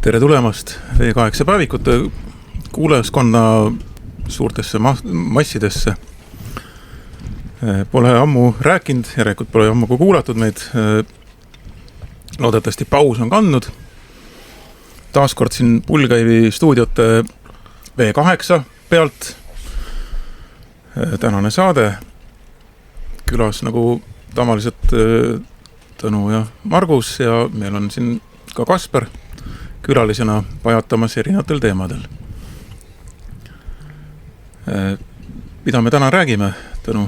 Tere tulemast V8 päevikute kuulajaskonna suurtesse massidesse. Pole ammu rääkinud, järelikult pole ammu kuulatud meid. Loodetavasti paus on kandnud. Taaskord siin Pulgaivi stuudiote V8 pealt. Tänane saade. Külas nagu tavaliselt Tõnu ja Margus ja meil on siin ka Kasper külalisena pajatamas erinevatel teemadel. Mida me täna räägime, Tõnu?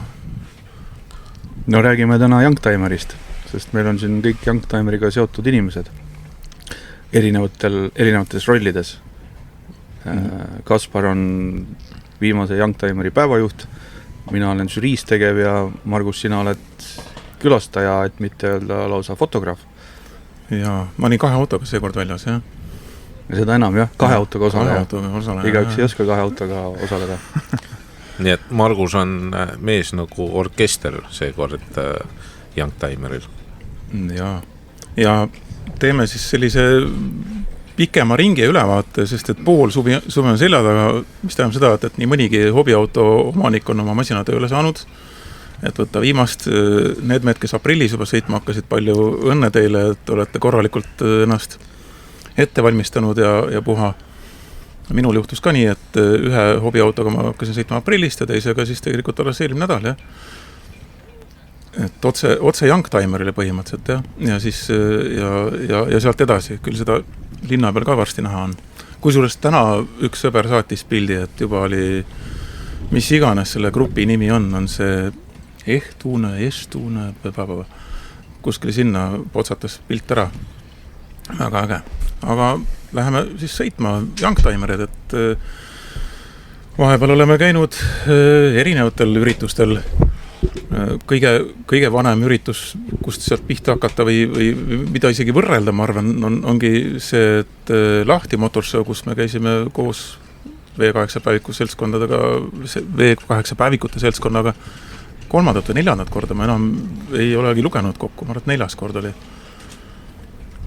No räägime täna Youngtimerist, sest meil on siin kõik Youngtimeriga seotud inimesed erinevates rollides. Kaspar on viimase Youngtimeri päevajuht, mina olen žüriis tegev ja Margus, sina oled külastaja, et mitte öelda lausa fotograaf. Ja ma olin 2 autoga seekord väljas, jah? Ja seda enam, jah, 2 autoga osaleja. Igaüks ei oska 2 autoga osaleda. Nii et Margus on mees nagu orkester seekord Youngtimeril. Ja teeme siis sellise pikema ringi ülevaate, sest et pool suvi on selja taga, mis tähendab seda, et nii mõnigi hobiauto omanik on oma masina tööle saanud. Et võtta viimast, need mehed, kes aprillis juba sõitma hakkasid, palju õnne teile, et olete korralikult ennast ette valmistanud ja puha. Minul juhtus ka nii, et ühe hobiautoga ma hakkasin sõitma aprillist ja teisega siis tegelikult alles eelmine nädal, jah. Et otse Youngtimerile põhimõtteliselt, jah. Ja siis ja sealt edasi, küll seda linna peal ka varsti näha on. Kusjuures täna üks sõber saatis pildi, et juba oli, mis iganes selle grupi nimi on see Estuune, kuskil sinna potsatas pilt ära. Väga äge. Aga läheme siis sõitma Youngtimerid, et vahepeal oleme käinud erinevatel üritustel. Kõige vanem üritus, kust sealt pihta hakata või mida isegi võrrelda, ma arvan, ongi see, et Lahti Motorshow, kus me käisime koos V8 päevikute seltskonnaga 3. või 4. korda, ma enam ei olegi lugenud kokku, ma arvan, et 4. kord oli.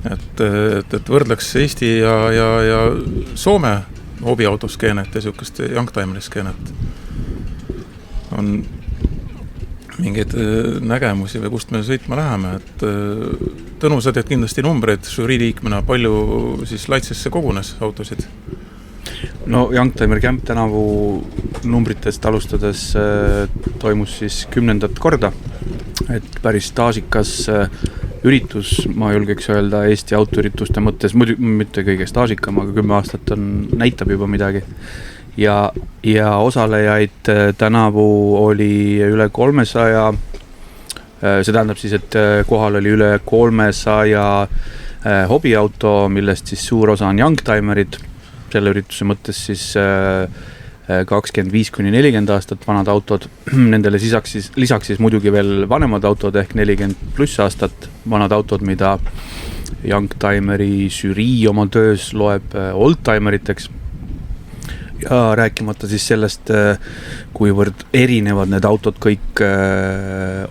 Et võrdleks Eesti ja Soome hobiautoskeenet ja sihukest Youngtimeri skeenet. On mingeid nägemusi või kust me sõitma läheme, et Tõnu, sa teed kindlasti numbreid žüriiliikmena, palju siis Laitsesse kogunes autosid? No Youngtimer Camp tänavu numbritest alustades toimus siis 10. korda, et päris staažikas üritus, ma julgeks öelda Eesti autoürituste mõttes, mitte kõige staažikam, aga 10 aastat näitab juba midagi. Ja osalejaid tänavu oli üle 300, see tähendab siis, et kohal oli üle 300 hobiauto, millest siis suur osa on Youngtimerid, selle ürituse mõttes siis 25-40 aastat vanad autod, nendele lisaks siis muidugi veel vanemad autod ehk 40 pluss aastat vanad autod, mida Youngtimeri žürii oma töös loeb oldtimeriteks. Ja rääkimata siis sellest, kuivõrd erinevad need autod kõik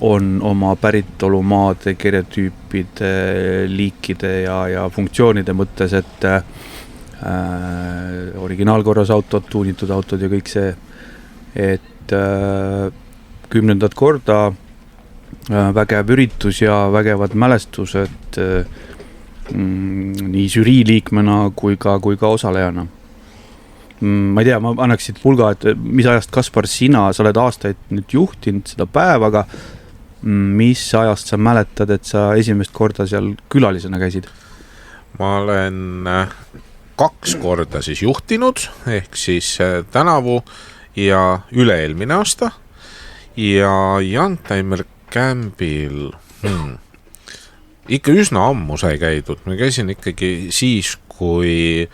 on oma päritolumaade, kirjetüüpide, liikide ja funktsioonide mõttes, et originaalkorras autod, tuunitud autod ja kõik see, et 10. korda vägev üritus ja vägevad mälestused nii žürii liikmena kui ka osalejana. Ma ei tea, ma annaksid pulga, et mis ajast, Kaspar, sa oled aastaid nüüd juhtinud seda päevaga, mis ajast sa mäletad, et sa esimest korda seal külalisena käisid? Ma olen 2 korda siis juhtinud, ehk siis tänavu ja üle-eelmine aasta ja Youngtimer Campil ikka üsna ammu sai käidud. Ma käisin ikkagi siis, kui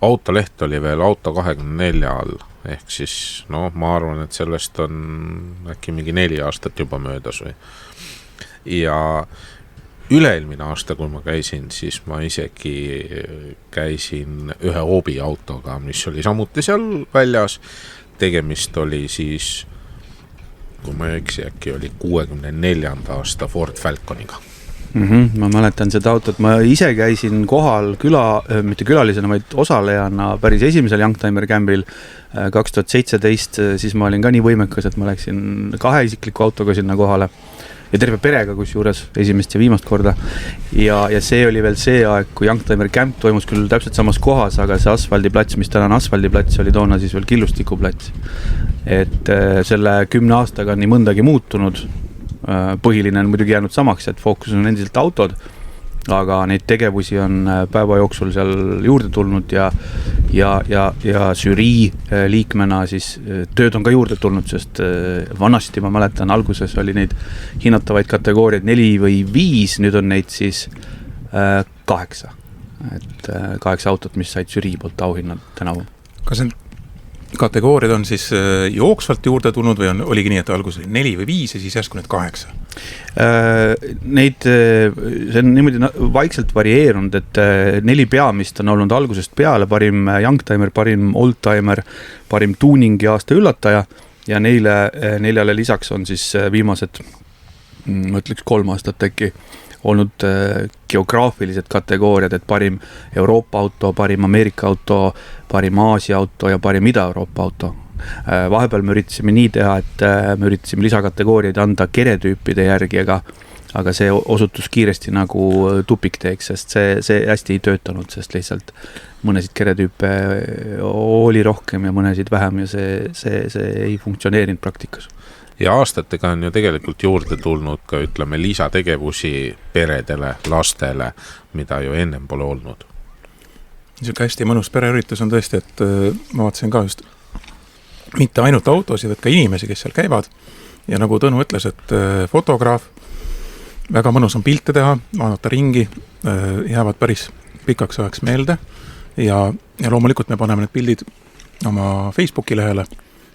autoleht oli veel Auto 24 all, ehk siis ma arvan, et sellest on äkki mingi 4 aastat juba möödas või. Ja üle-eelmine aasta, kui ma käisin, siis ma isegi käisin ühe hobiautoga, mis oli samuti seal väljas. Tegemist oli siis, kui ma ei eksi, äkki oli 64. aasta Ford Falconiga. Ma mäletan seda autot, ma ise käisin kohal mitte külalisena, vaid osalejana päris esimesel Youngtimer Campil 2017, siis ma olin ka nii võimekas, et ma läksin 2 isikliku autoga sinna kohale ja terve perega kusjuures esimest ja viimast korda. Ja see oli veel see aeg, kui Youngtimer Camp toimus küll täpselt samas kohas, aga see asfaldiplats, mis täna on asfaldiplats, oli toona siis veel killustikuplatsi. Et selle 10 aastaga on nii mõndagi muutunud. Põhiline on muidugi jäänud samaks, et fookus on endiselt autod, aga neid tegevusi on päeva jooksul seal juurde tulnud ja žürii liikmena siis tööd on ka juurde tulnud, sest vanasti ma mäletan, alguses oli neid hinnatavaid kategooriaid 4 või 5, nüüd on neid siis 8. Et 8 autot, mis said žürii poolt auhinnad tänavu. Kas need kategooriad on siis jooksvalt juurde tulnud või oligi nii, et alguses 4 või 5 ja siis järsku need 8? See on niimoodi vaikselt varieerunud, et 4 peamist on olnud algusest peale, parim Youngtimer, parim Oldtimer, parim tuuningi aasta üllataja ja neljale lisaks on siis viimased, ma ütleks 3 aastat äkki, olnud geograafilised kategooriad, et parim Euroopa auto, parim Ameerika auto, parim Aasia auto ja parim Ida-Euroopa auto. Vahepeal me üritasime nii teha, et me üritasime lisakategooriaid anda keretüüpide järgi, aga see osutus kiiresti nagu tupikteeks, sest see hästi ei töötanud, sest lihtsalt mõnesid keretüüpe oli rohkem ja mõnesid vähem ja see ei funktsioneerinud praktikas. Ja aastatega on ju tegelikult juurde tulnud ka, ütleme, lisategevusi peredele, lastele, mida ju ennem pole olnud. Niisugune hästi mõnus pereüritus on tõesti, et ma vaatasin ka just mitte ainult autosid, et ka inimesi, kes seal käivad. Ja nagu Tõnu ütles, et fotograaf, väga mõnus on pilte teha, vaadata ringi, jäävad päris pikaks ajaks meelde. Ja loomulikult me paneme need pildid oma Facebooki lehele,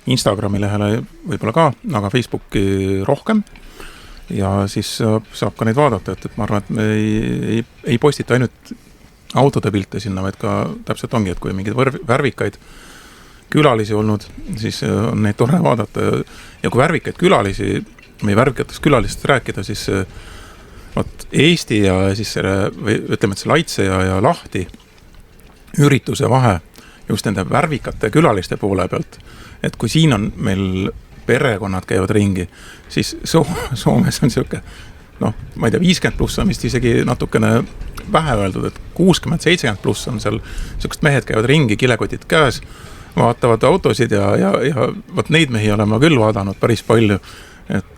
Instagrami lehele võib-olla ka, aga Facebooki rohkem ja siis saab ka neid vaadata, et ma arvan, et me ei postita ainult autode pilte sinna, vaid ka täpselt ongi, et kui mingid värvikaid külalisi olnud, siis on neid tore vaadata ja kui värvikaid külalisi, meie värvikatest külalistest rääkida, siis Eesti ja siis või ütleme, et see Laitse ja Lahti ürituse vahe just nende värvikate külaliste poole pealt, et kui siin on meil perekonnad käivad ringi, siis Soomes on siuke, ma ei tea, 50 pluss on vist isegi natukene vähe öeldud, et 60-70 pluss on seal siukest mehed käivad ringi, kilekotid käes, vaatavad autosid ja võt neid mehi olen ma küll vaadanud päris palju, et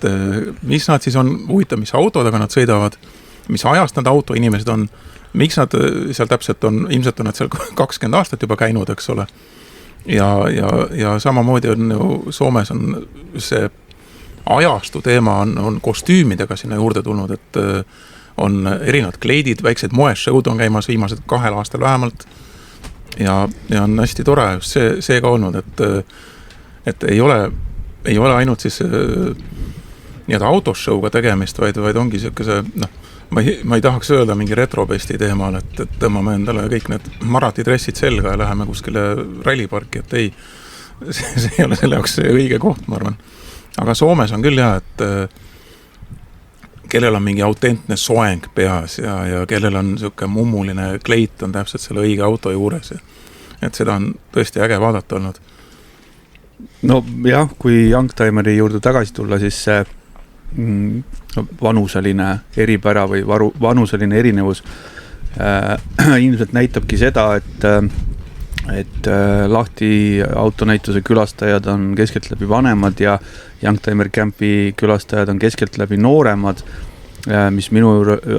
mis nad siis on, huvitav, mis autodega nad sõidavad, mis ajast nad autoinimesed on, miks nad seal täpselt on, ilmselt on nad seal 20 aastat juba käinud, eks ole. Ja samamoodi on ju Soomes on see ajastu teema on kostüümidega sinna juurde tulnud, et on erinevad kleidid, väiksed moeshowd on käimas viimased 2 aastal vähemalt ja on hästi tore just see ka olnud, et ei ole ainult siis nii-öelda autoshowga tegemist, vaid ongi siukese, ma ei tahaks öelda mingi retrobesti teemal, et tõmbame endale kõik need marati dressid selga ja läheme kuskile ralliparki, et ei, see ei ole selle jaoks õige koht, ma arvan. Aga Soomes on küll et kellel on mingi autentne soeng peas ja kellel on siuke mummuline kleit on täpselt selle õige auto juures. Et seda on tõesti äge vaadata olnud. No jah, kui Youngtimeri juurde tagasi tulla, siis see vanuseline eripära või vanuseline erinevus ilmselt näitabki seda, et Lahti autonäituse külastajad on keskeltläbi vanemad ja Youngtimer Campi külastajad on keskeltläbi nooremad, mis minu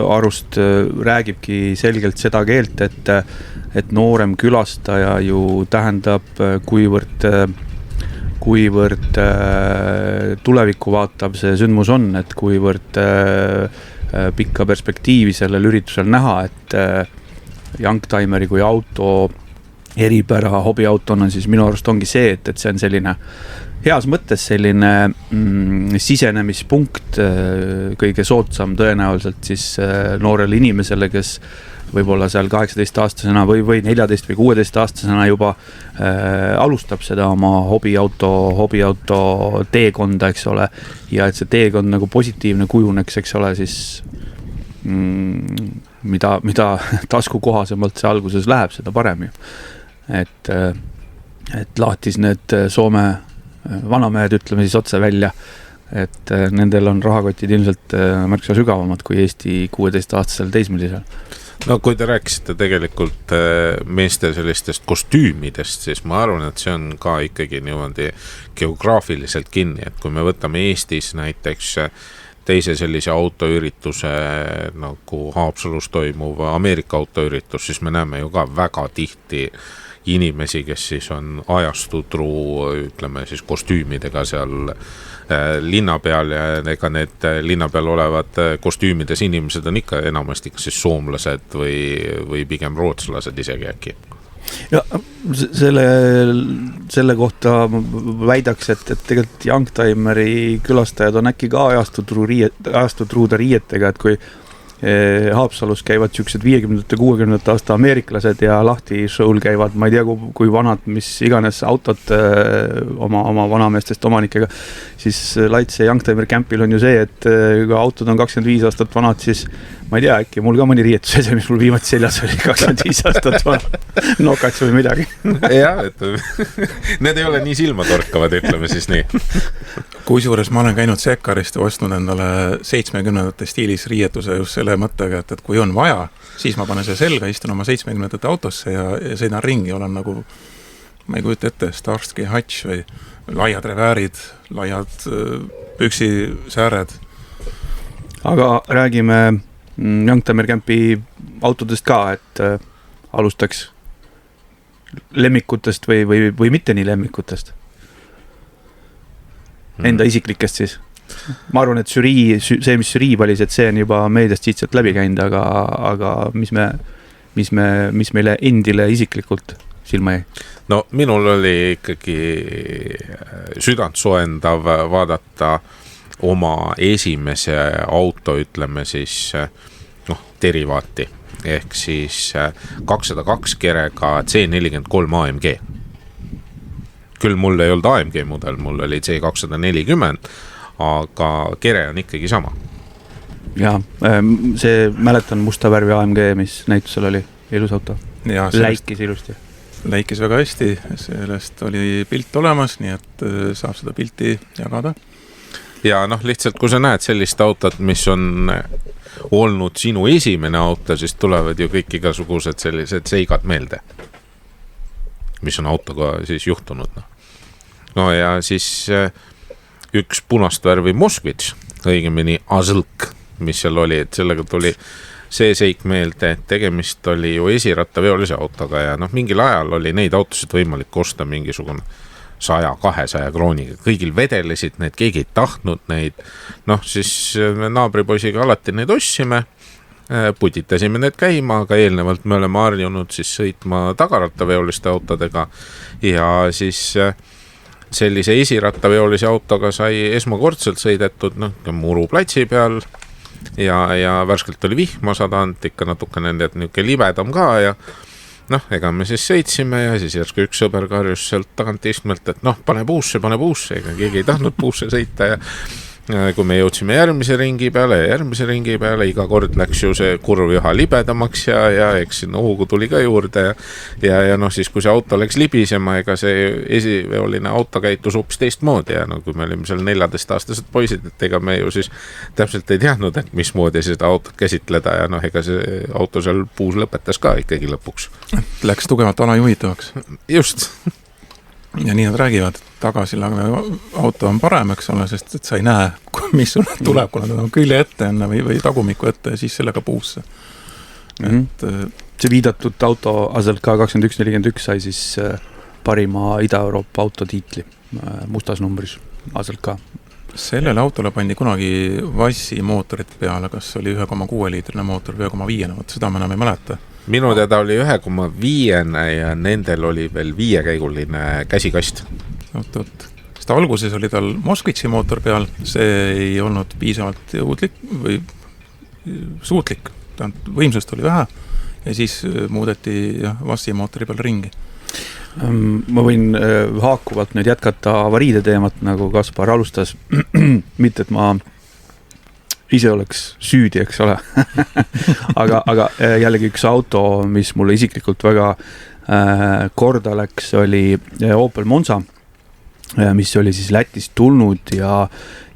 arust räägibki selgelt seda keelt, et noorem külastaja ju tähendab, kuivõrd tulevikku vaatav see sündmus on, et kuivõrd pikka perspektiivi sellel üritusel näha, et Youngtimeri kui auto eripära hobiautona siis minu arust ongi see, et see on selline heas mõttes selline sisenemispunkt kõige soodsam tõenäoliselt siis noorele inimesele, kes võib-olla seal 18-aastasena või 14 või 16-aastasena juba alustab seda oma hobiauto teekonda, eks ole, ja et see teekond nagu positiivne kujuneks, eks ole, siis mida taskukohasemalt see alguses läheb, seda parem ju. Et lahtis need Soome vanamehed, ütleme siis otse välja, et nendel on rahakotid ilmselt märksa sügavamad kui Eesti 16-aastasel teismelisel. No kui te rääkisite tegelikult meeste sellistest kostüümidest, siis ma arvan, et see on ka ikkagi niimoodi geograafiliselt kinni, et kui me võtame Eestis näiteks teise sellise autoürituse nagu Haapsalus toimuv Ameerika autoüritus, siis me näeme ju ka väga tihti inimesi, kes siis on ajastutruu, ütleme siis kostüümidega seal linna peal ja ega need linna peal olevad kostüümides inimesed on ikka enamasti kas siis soomlased või pigem rootslased isegi äkki. Ja selle kohta väidaks, et tegelikult Youngtimeri külastajad on äkki ka ajastutruude riietega, et kui Haapsalus käivad siuksed 50. 60. aasta ameeriklased ja lahti show'l käivad, ma ei tea, kui vanad, mis iganes autot oma vanameestest omanikega, siis Laitse Youngtimer Campil on ju see, et kui autod on 25 aastat vanad, siis ma ei tea, äkki mul ka mõni riietusese, mis mul viimati seljas oli 25 aastat vanad, nokats või midagi. Jah, et need ei ole nii silmatorkavad, ütleme siis nii. Kusjuures ma olen käinud Sekarist ja ostnud endale 70. stiilis riietuse just selle mõttega, et kui on vaja, siis ma panen see selga, istun oma 70. autosse ja sõidan ringi, olen nagu, ma ei kujuta ette, Starsky Hutch või laiad reväärid, laiad püksisääred. Aga räägime Youngtimer Campi autodest ka, et alustaks lemmikutest või mitte nii lemmikutest. Enda isiklikest siis. Ma arvan, et see, mis žürii valis, et see on juba meediast siit läbi käinud, aga mis meile endile isiklikult silma jäi? No minul oli ikkagi südant soojendav vaadata oma esimese auto, ütleme siis derivaati, ehk siis 202 kerega C43 AMG. Küll mul ei olnud AMG mudel, mul oli C240, aga kere on ikkagi sama. Ja see mäletan musta värvi AMG, mis näitusel oli ilus auto. Läikis ilusti. Läikis väga hästi, sellest oli pilt olemas, nii et saab seda pilti jagada. Ja lihtsalt kui sa näed sellist autot, mis on olnud sinu esimene auto, siis tulevad ju kõik igasugused sellised seigad meelde, mis on autoga siis juhtunud. No ja siis üks punast värvi Moskvitš, õigemini Azõlk, mis seal oli, et sellega tuli see seik meelde, et tegemist oli ju esirattaveolise autoga ja mingil ajal oli neid autosid võimalik osta mingisugune 100-200 krooniga, kõigil vedelesid need, keegi ei tahtnud neid, siis naabripoisiga alati neid ostsime, putitasime need käima, aga eelnevalt me oleme harjunud siis sõitma tagarattaveoliste autodega ja siis sellise esirattaveolise autoga sai esmakordselt sõidetud Muru platsi peal ja värskelt oli vihma sadanud, ikka natukene niisugune libedam ka ja ega me siis sõitsime ja siis järsku üks sõber karjus sealt tagant istmelt, et pane puusse, ega keegi ei tahtnud puusse sõita ja kui me jõudsime järgmise ringi peale, iga kord läks ju see kurv üha libedamaks ja eks sinna hoogu tuli ka juurde ja siis kui see auto läks libisema, ega see esiveoline auto käitus hoopis teistmoodi ja kui me olime seal 14-aastased poisid, et ega me ju siis täpselt ei teadnud, et mismoodi seda autot käsitleda ja ega see auto seal puus lõpetas ka ikkagi lõpuks. Läks tugevalt alajuhitavaks. Just. Ja nii nad räägivad, et tagasilagve auto on parem, eks ole, sest et sa ei näe, mis sulle tuleb, kuna ta on külje ette enne või tagumiku ette ja siis sellega puusse. See viidatud auto Azõlk K2141 sai siis parima Ida-Euroopa autotiitli mustas numbris Azõlk K. Sellele autole pandi kunagi Vassi mootorit peale, kas oli 1,6 liitrine mootor või 1,5, seda ma enam ei mäleta. Minu teada oli 1,5 ja nendel oli veel 5-käiguline käsikast. Sest alguses oli tal Moskvitši mootor peal, see ei olnud piisavalt jõudlik või suutlik, võimsust oli vähe ja siis muudeti Vassi mootori peal ringi. Ma võin haakuvalt nüüd jätkata avariide teemat, nagu Kaspar alustas, mitte et ma ise oleks süüdi, eks ole. aga jällegi üks auto, mis mulle isiklikult väga korda läks, oli Opel Monza, mis oli siis Lätist tulnud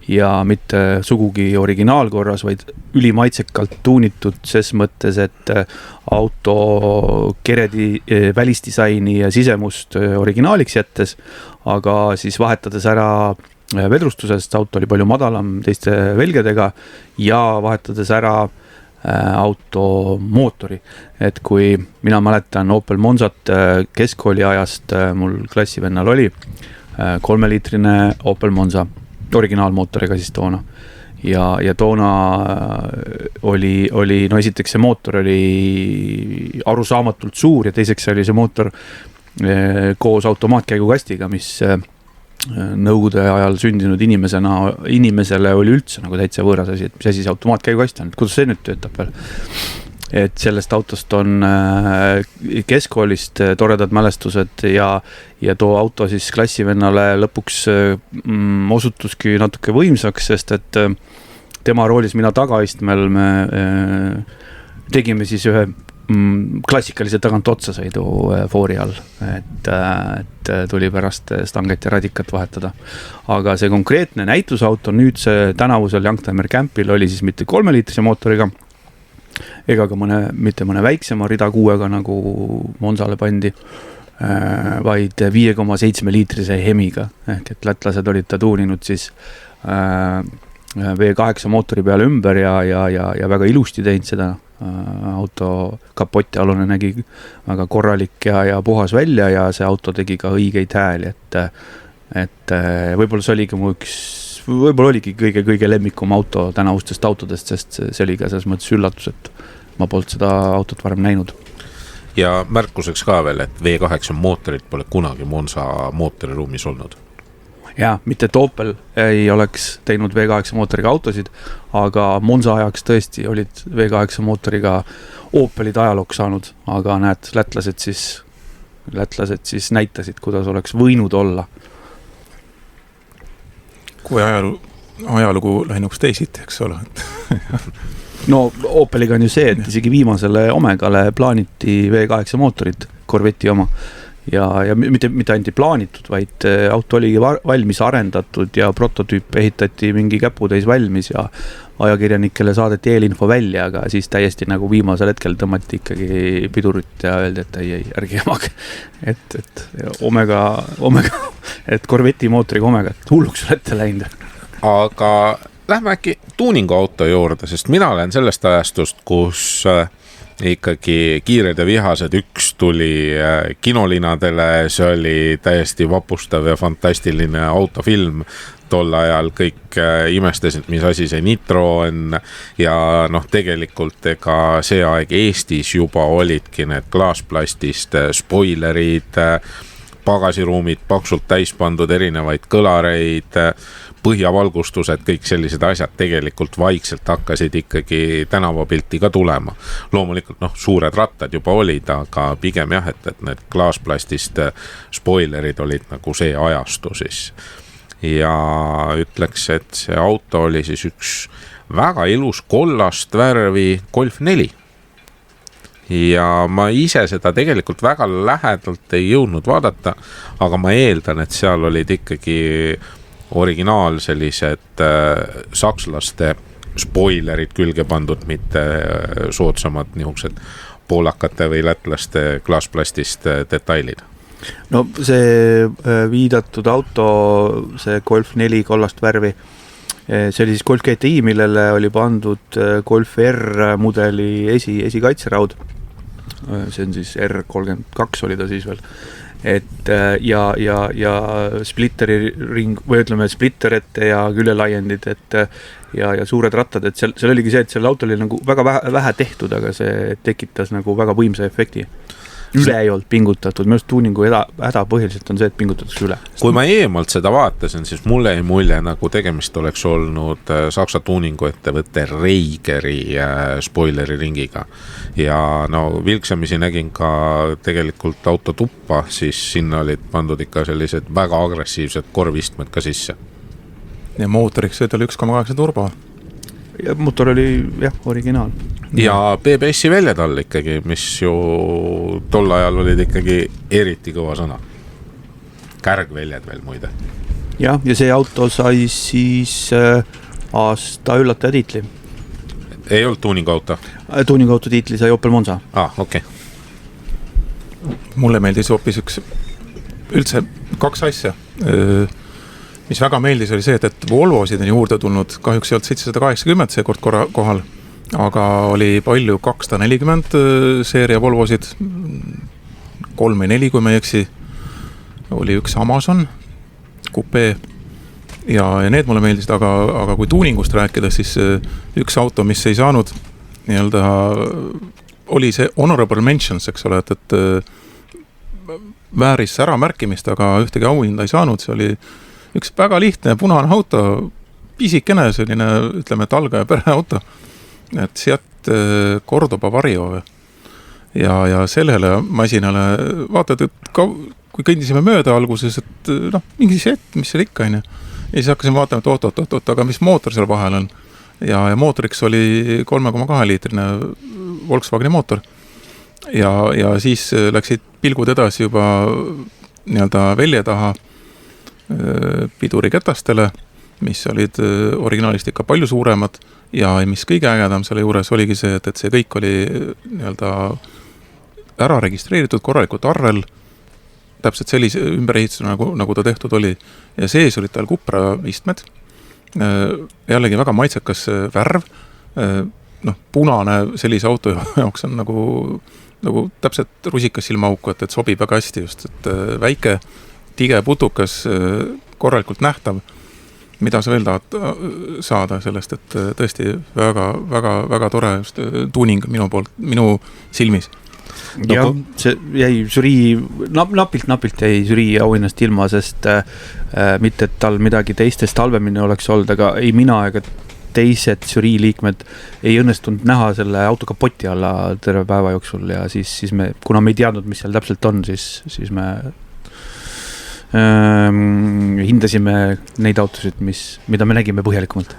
ja mitte sugugi originaalkorras, vaid ülimaitsekalt tuunitud ses mõttes, et auto keredi välisdisaini ja sisemust originaaliks jättes, aga siis vahetades ära vedrustusest, auto oli palju madalam teiste velgedega ja vahetades ära auto mootori. Et kui mina mäletan Opel Monzat keskkooli ajast, mul klassivennal oli 3-liitrine Opel Monza originaalmootoriga siis toona. Ja toona oli, no esiteks see mootor oli arusaamatult suur ja teiseks oli see mootor koos automaatkäigukastiga, mis nõukogude ajal sündinud inimesele oli üldse nagu täitsa võõras asi, et mis asi see automaatkäigukast on, et kuidas see nüüd töötab veel. Et sellest autost on keskkoolist toredad mälestused ja too auto siis klassivennale lõpuks osutuski natuke võimsaks, sest et tema roolis mina tagaistmel me tegime siis ühe klassikalise tagant otsasõidu foori all, et tuli pärast stanget ja radikat vahetada. Aga see konkreetne näitusauto nüüd see tänavusel Youngtimer Campil oli siis mitte 3-liitrise mootoriga, ega ka mitte mõne väiksema rida 6-ga nagu Monzale pandi, vaid 5,7-liitrise Hemiga. Ehk et lätlased olid ta tuuninud siis V8 mootori peale ümber ja väga ilusti teinud seda. Auto kapoti alune nägi väga korralik ja puhas välja ja see auto tegi ka õigeid hääli, et võib-olla see oligi võib-olla oligi kõige lemmikum auto tänavustest autodest, sest see oli ka selles mõttes üllatus, et ma polnud seda autot varem näinud. Ja märkuseks ka veel, et V8 mootorit pole kunagi Monza mootoriruumis olnud. Ja, mitte et Opel ei oleks teinud V8 mootoriga autosid, aga Monza ajaks tõesti olid V8 mootoriga Opelid ajalooks saanud, aga näed, lätlased siis näitasid, kuidas oleks võinud olla. Kui ajalugu läinuks teisiti, eks ole. No Opeliga on ju see, et isegi viimasele Omegale plaaniti V8 mootorit, Corvetti oma. Ja mitte ainult ei plaanitud, vaid auto oli valmis arendatud ja prototüüp ehitati mingi käputäis valmis ja ajakirjanikele saadeti eelinfo välja, aga siis täiesti nagu viimasel hetkel tõmmati ikkagi pidurit ja öeldi, et ei, ärge jamage. Et Omega, et Corvetti mootoriga Omega, et hulluks olete läinud. Aga lähme äkki tuuningu auto juurde, sest mina olen sellest ajastust, kus ikkagi Kiired ja vihased 1 tuli kinolinadele, see oli täiesti vapustav ja fantastiline autofilm. Tol ajal kõik imestasid, mis asi see Nitro on ja tegelikult ega see aeg Eestis juba olidki need klaasplastist spoilerid, pagasiruumid paksult täis pandud erinevaid kõlareid, põhjavalgustused, kõik sellised asjad tegelikult vaikselt hakkasid ikkagi tänavapilti ka tulema. Loomulikult suured rattad juba olid, aga pigem jah, et need klaasplastist spoilerid olid nagu see ajastu siis. Ja ütleks, et see auto oli siis üks väga ilus kollast värvi Golf 4. Ja ma ise seda tegelikult väga lähedalt ei jõudnud vaadata, aga ma eeldan, et seal olid ikkagi originaal sellised sakslaste spoilerid külge pandud, mitte soodsamad niisugused poolakate või lätlaste klaasplastist detailid. No see viidatud auto, see Golf 4 kollast värvi, see oli siis Golf GTI, millele oli pandud Golf R mudeli esikaitseraud. See on siis R32 oli ta siis veel. Et ja splitteri ring või ütleme splitterette ja küljelaiendid, et ja suured rattad, et seal oligi see, et seal auto oli nagu väga vähe tehtud, aga see tekitas nagu väga võimsa efekti. Üle ei olnud pingutatud, minu arust tuuningu häda põhiliselt on see, et pingutatakse üle. Kui ma eemalt seda vaatasin, siis mulle ei mulje, nagu tegemist oleks olnud Saksa tuuningu ettevõtte Reigeri spoileri ringiga. Ja vilksamisi nägin ka tegelikult auto tuppa, siis sinna olid pandud ikka sellised väga agressiivsed korvistmed ka sisse. Ja mootoriks see oli 1,8 turbo. Ja mootor oli jah, originaal. Ja BBS-i väljad all ikkagi, mis ju tol ajal olid ikkagi eriti kõva sõna. Kärgväljad veel muide. Ja see auto sai siis aasta üllataja tiitli. Ei olnud tuuningauto? Tuuningauto tiitli sai Opel Monza. Okei. Mulle meeldis hoopis üldse 2 asja. Mis väga meeldis oli see, et Volvosid on juurde tulnud, kahjuks ei olnud 780 seekord kohal, aga oli palju 240 seeria Volvosid, 3 või 4, kui ma ei eksi, oli üks Amazon Coupé ja need mulle meeldisid, aga kui tuuningust rääkida, siis üks auto, mis ei saanud nii-öelda, oli see honorable mentions, eks ole, et vääris ära märkimist, aga ühtegi auhinda ei saanud, see oli üks väga lihtne punane auto, pisikene selline, ütleme, talga ja pere auto, et Seat Cordoba Vario ja sellele masinale vaatad, et kui kõndisime mööda alguses, et mingi Seat, mis seal ikka on ja siis hakkasime vaatama, et oot, aga mis mootor seal vahel on ja mootoriks oli 3,2 liitrine Volkswageni mootor ja siis läksid pilgud edasi juba nii-öelda välja taha piduriketastele, mis olid originaalist ikka palju suuremad ja mis kõige ägedam selle juures oligi see, et see kõik oli nii-öelda ära registreeritud korralikult arvel, täpselt sellise ümberehitusena, nagu ta tehtud oli ja sees olid tal Cupra istmed, jällegi väga maitsekas värv, punane sellise auto jaoks on nagu täpselt rusikas silmaauku, et sobib väga hästi just, et väike tige putukas, korralikult nähtav, mida sa veel tahad saada sellest, et tõesti väga tore just tuuning minu silmis. Ja see jäi žürii, napilt jäi žürii auhinnast ilma, sest mitte, et tal midagi teistest halvemini oleks olnud, aga ei mina ega teised žürii liikmed ei õnnestunud näha selle auto kapoti alla terve päeva jooksul ja siis me, kuna me ei teadnud, mis seal täpselt on, siis me hindasime neid autosid, mida me nägime põhjalikumalt.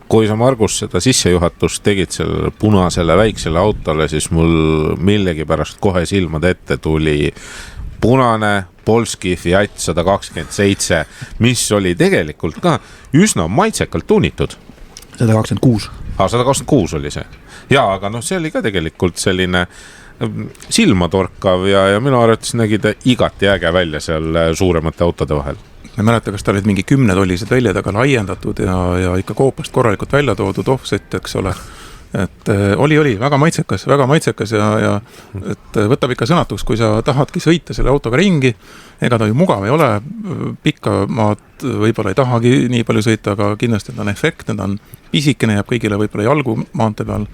Kui sa, Margus, seda sissejuhatust tegid sellele punasele väiksele autole, siis mul millegi pärast kohe silmade ette tuli punane Polski Fiat 127, mis oli tegelikult ka üsna maitsekalt tuunitud. 126. 126 oli see. Jaa, aga see oli ka tegelikult selline silmatorkav ja minu arvates nägi ta igati äge välja seal suuremate autode vahel. Ma ei mäleta, kas ta olid mingi 10 tollised väljad, aga laiendatud ja ikka koopast korralikult välja toodud offset, eks ole. Et oli väga maitsekas ja et võtab ikka sõnatuks, kui sa tahadki sõita selle autoga ringi, ega ta ju mugav ei ole, pikka maad võib-olla ei tahagi nii palju sõita, aga kindlasti ta on efektne, ta on pisikene, jääb kõigile võib-olla jalgu maante peal.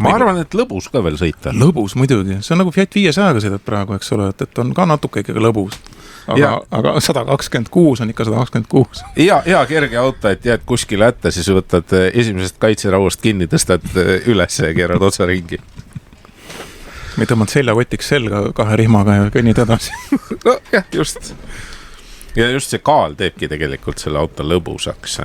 Ma arvan, et lõbus ka veel sõita. Lõbus muidugi, see on nagu Fiat 500-ga sõidad praegu, eks ole, et on ka natuke ikkagi lõbus. Aga 126 on ikka 126. Ja kerge auto, et jääd kuskile ette, siis võtad esimesest kaitserauast kinni, tõstad üles ja keerad otsa ringi. Me tõmmad seljakotiks selga 2 rihmaga ja kõnnid edasi. No jah, just. Ja just see kaal teebki tegelikult selle auto lõbusaks.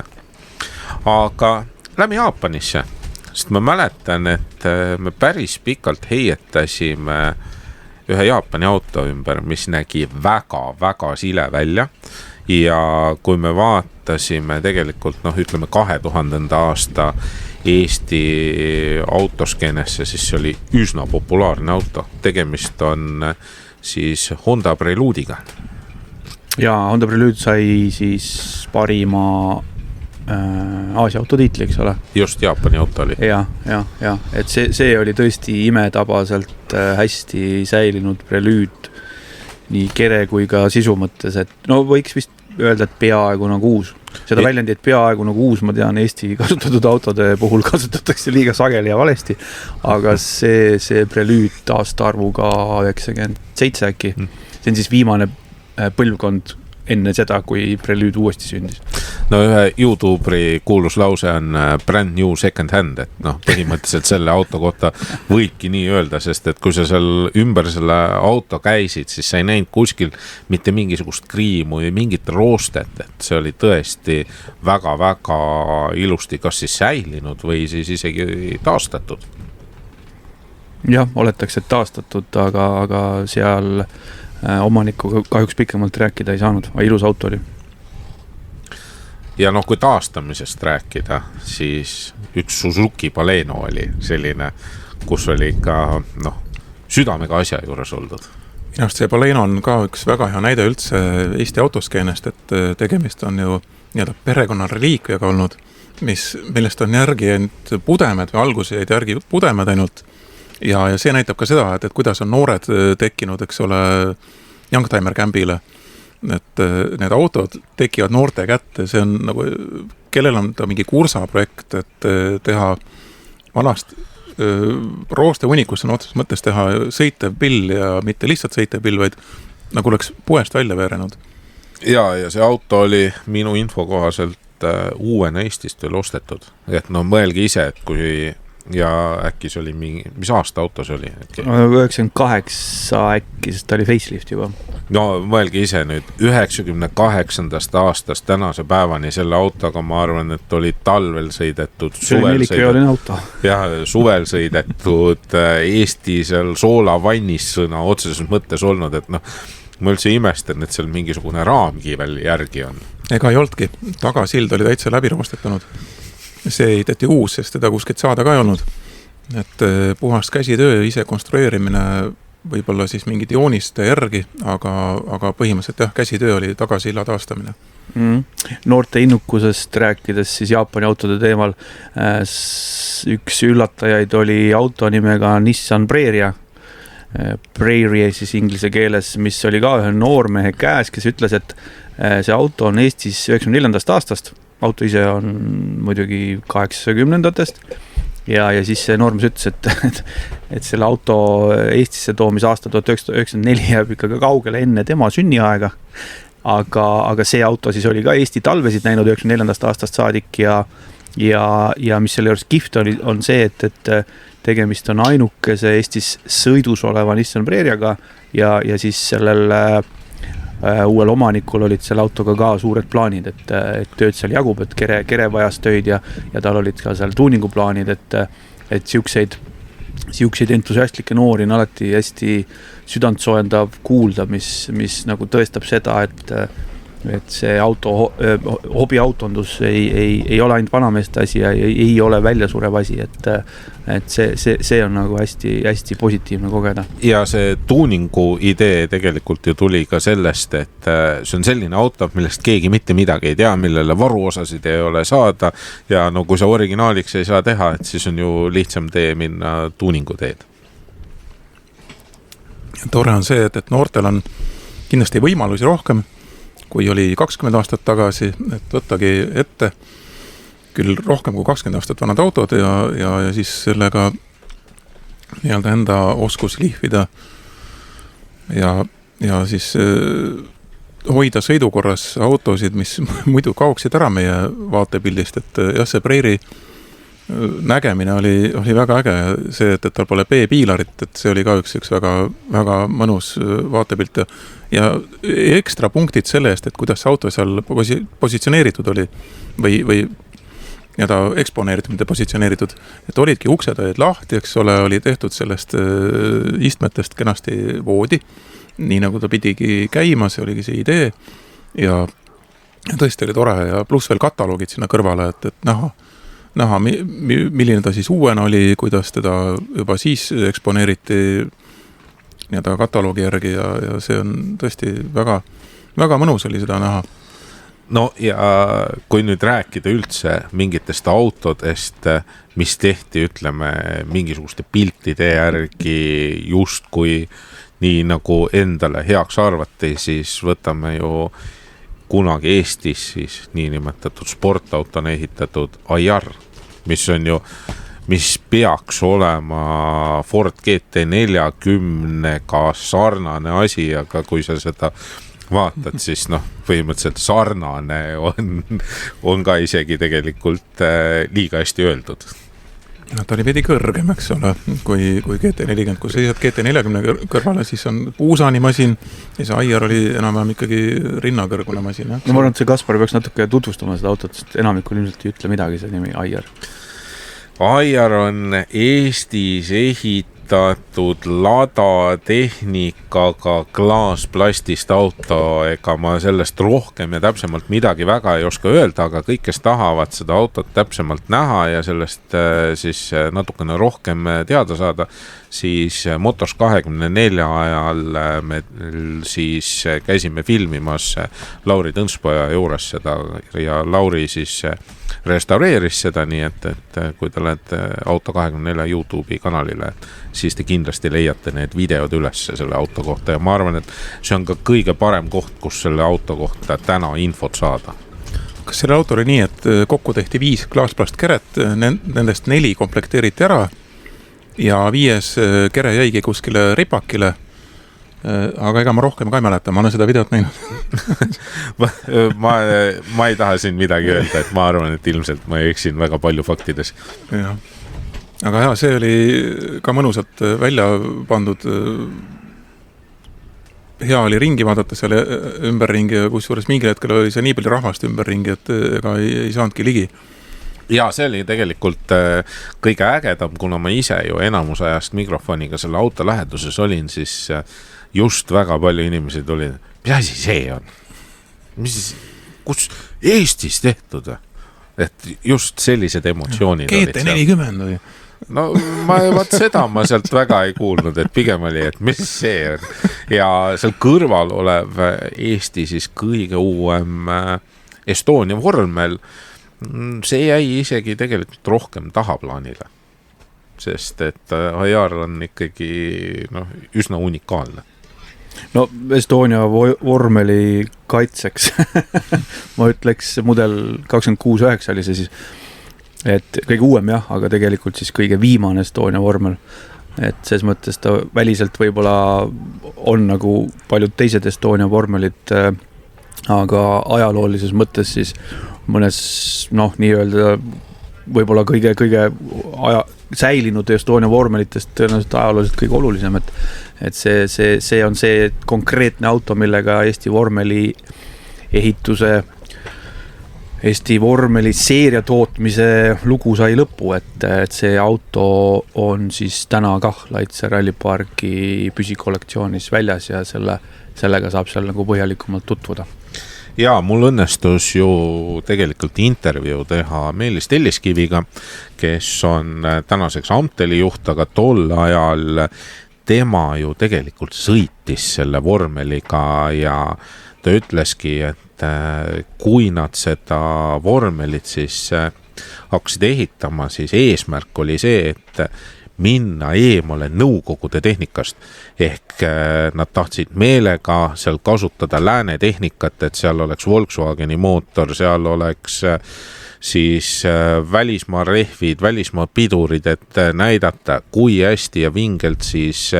Aga läbi Jaapanisse, sest ma mäletan, et me päris pikalt heietasime ühe Jaapani auto ümber, mis nägi väga sile välja ja kui me vaatasime tegelikult, ütleme 2000. aasta Eesti autoskeenesse, siis see oli üsna populaarne auto. Tegemist on siis Honda Prelude'iga. Ja Honda Prelude sai siis parima Aasia autotiitli, eks ole. Just Jaapani auto oli. Ja, et see oli tõesti imetabaselt hästi säilinud Prelude nii kere kui ka sisu mõttes, et võiks vist öelda, et peaaegu nagu uus. Seda väljendi, et peaaegu nagu uus, ma tean, Eesti kasutatud autode puhul kasutatakse liiga sageli ja valesti, aga see Prelude aastaarvuga 97 äkki, see on siis viimane põlvkond enne seda, kui Prelude uuesti sündis. no ühe YouTuberi kuulus lause on brand new second hand, et noh, põhimõtteliselt selle auto kohta võibki nii öelda, sest et kui sa seal ümber selle auto käisid, siis sa ei näinud kuskil mitte mingisugust kriimu või mingit roostet, et see oli tõesti väga-väga ilusti kas siis säilinud või siis isegi taastatud. Jah, oletakse taastatud, aga seal omanikuga kahjuks pikemalt rääkida ei saanud, aga ilus auto oli. Ja noh, kui taastamisest rääkida, siis üks Suzuki Baleno oli selline, kus oli ikka südamega asja juures oldud. Minu arust see Baleno on ka üks väga hea näide üldse Eesti autoskeenest, et tegemist on ju nii-öelda perekonna reliikviaga olnud, millest on järgi ainult pudemed või alguse jäid järgi pudemed ainult. Ja see näitab ka seda, et kuidas on noored tekkinud, eks ole, Youngtimer Campile. Et need autod tekivad noorte kätte, see on nagu, kellel on ta mingi kursaprojekt, et teha vanast rooste hunikusse on otseses mõttes teha sõitev pill ja mitte lihtsalt sõitev pill, vaid nagu oleks poest välja veerenud. Ja see auto oli minu info kohaselt uuena Eestist veel ostetud. Et mõelge ise, et kui ja äkki see oli mingi, mis aasta auto see oli? 98 äkki, sest ta oli facelift juba. No mõelge ise nüüd, 98. aastast tänase päevani selle autoga ma arvan, et oli talvel sõidetud, suvel sõidetud, Eesti seal soolavannis sõna otseses mõttes olnud, et ma üldse imestan, et seal mingisugune raamgi veel järgi on. Ega ei oldki, tagasild oli täitsa läbi roostetanud. See ei tehti uus, sest teda kuskilt saada ka ei olnud. Et puhast käsitöö, ise konstrueerimine, võib-olla siis mingid jooniste järgi, aga põhimõtteliselt jah, käsitöö oli tagasilla taastamine. Noorte innukusest rääkides siis Jaapani autode teemal, üks üllatajaid oli auto nimega Nissan Prairie. Prairie siis inglise keeles, mis oli ka ühe noormehe käes, kes ütles, et see auto on Eestis 94. aastast. Auto ise on muidugi 80-ndatest ja siis see noormees ütles, et selle auto Eestisse toomis aasta 1994 jääb ikka kaugele enne tema sünniaega, aga see auto siis oli ka Eesti talvesid näinud 94. aastast saadik ja mis selle juures kihvt on see, et tegemist on ainukese Eestis sõidus oleva Nissan Prairiaga ja siis sellel uuel omanikul olid selle autoga ka suured plaanid, et tööd seal jagub, et kere vajas töid ja tal olid ka seal tuuninguplaanid, et siukseid entusiastlikke noori on alati hästi südantsoojendav kuulda, mis nagu tõestab seda, et see hobiautondus ei ole ainult vanameeste asi ja ei ole väljasurev asi, et see on nagu hästi positiivne kogeda. Ja see tuuningu idee tegelikult ju tuli ka sellest, et see on selline auto, millest keegi mitte midagi ei tea, millele varuosasid ei ole saada ja no kui sa originaaliks ei saa teha, et siis on ju lihtsam tee minna tuuningu teed. Tore on see, et noortel on kindlasti võimalusi rohkem, kui oli 20 aastat tagasi, et võttagi ette küll rohkem kui 20 aastat vanad autod ja siis sellega nii-öelda enda oskus lihvida ja siis hoida sõidukorras autosid, mis muidu kaoksid ära meie vaatepildist, et jah, see Prairie nägemine oli väga äge, see, et tal pole B-piilarit, et see oli ka üks väga, väga mõnus vaatepilt ja ekstra punktid selle eest, et kuidas see auto seal positsioneeritud oli või ja ta eksponeeritud, mitte positsioneeritud, et olidki uksed olid lahti, eks ole, oli tehtud sellest istmetest kenasti voodi, nii nagu ta pidigi käima, see oligi see idee ja tõesti oli tore ja pluss veel kataloogid sinna kõrvale, et näha, milline ta siis uuena oli, kuidas teda juba siis eksponeeriti nii-öelda kataloogi järgi ja see on tõesti väga, väga mõnus oli seda näha. No ja kui nüüd rääkida üldse mingitest autodest, mis tehti, ütleme, mingisuguste piltide järgi justkui nii nagu endale heaks arvati, siis võtame ju kunagi Eestis siis niinimetatud sportautona ehitatud Ajar, mis peaks olema Ford GT40-ga sarnane asi, aga kui sa seda vaatad, siis põhimõtteliselt sarnane on ka isegi tegelikult liiga hästi öeldud. Ta oli veidi kõrgem, eks ole, kui GT40, kui sa seisad GT40 kõrvale, siis on puusani masin ja see Aiar oli enam-vähem ikkagi rinnakõrgune masin. No ma arvan, et see Kaspar peaks natuke tutvustama seda autot, sest enamikul ilmselt ei ütle midagi see nimi Aiar. Aiar on Eestis ehitatud ladatehnikaga klaasplastist auto, ega ma sellest rohkem ja täpsemalt midagi väga ei oska öelda, aga kõik, kes tahavad seda autot täpsemalt näha ja sellest siis natukene rohkem teada saada, siis Motors 24 ajal me siis käisime filmimas Lauri Tõnspoja juures seda ja Lauri siis restaureeris seda, nii et kui te olete Auto 24 YouTube'i kanalile, siis te kindlasti leiate need videod üles selle auto kohta ja ma arvan, et see on ka kõige parem koht, kus selle auto kohta täna infot saada. Kas selle auto oli nii, et kokku tehti 5 klaasplastkäret, nendest 4 komplekteeriti ära ja 5 kere jäigi kuskile ripakile, aga ega ma rohkem ka ei mäleta, ma olen seda videot näinud. ma ei taha siin midagi öelda, et ma arvan, et ilmselt ma eksin väga palju faktides. Ja. Aga jah, see oli ka mõnusalt välja pandud. Hea oli ringi vaadata selle ümberringi ja kusjuures mingil hetkel oli see nii palju rahvast ümberringi, et ega ei saanudki ligi. Ja see oli tegelikult kõige ägedam, kuna ma ise ju enamus ajast mikrofoniga selle auto läheduses olin, siis just väga palju inimesi tuli, mis asi see on? Kus Eestis tehtud? Et just sellised emotsioonid GT40 või? No vaat seda ma sealt väga ei kuulnud, et pigem oli, et mis see on. Ja seal kõrval olev Eesti siis kõige uuem Estonia vormel, see jäi isegi tegelikult rohkem tahaplaanile. Sest et Aiar on ikkagi üsna unikaalne. No Estonia vormeli kaitseks ma ütleks mudel 26.9 oli see siis, et kõige uuem jah, aga tegelikult siis kõige viimane Estonia vormel. Et ses mõttes ta väliselt võib-olla on nagu paljud teised Estonia vormelid, aga ajaloolises mõttes siis mõnes nii-öelda võib-olla kõige säilinud Estonia vormelitest tõenäoliselt ajalooliselt kõige olulisem, et see on see konkreetne auto, millega Eesti vormeli ehituse, Eesti vormeli seeria tootmise lugu sai lõppu, et see auto on siis täna kah Laitse rallipargi püsikolaktsionis väljas ja sellega saab seal nagu põhjalikumalt tutvuda. Ja mul õnnestus ju tegelikult intervjuu teha Meelis Telliskiviga, kes on tänaseks Amteli juht, aga tol ajal tema ju tegelikult sõitis selle vormeliga ja ta ütleski, et kui nad seda vormelit siis hakkasid ehitama, siis eesmärk oli see, et minna eemale nõukogude tehnikast. Ehk nad tahtsid meelega seal kasutada lääne tehnikat, et seal oleks Volkswageni mootor, seal oleks siis välismaa rehvid, välismaa pidurid, et näidata, kui hästi ja vingelt siis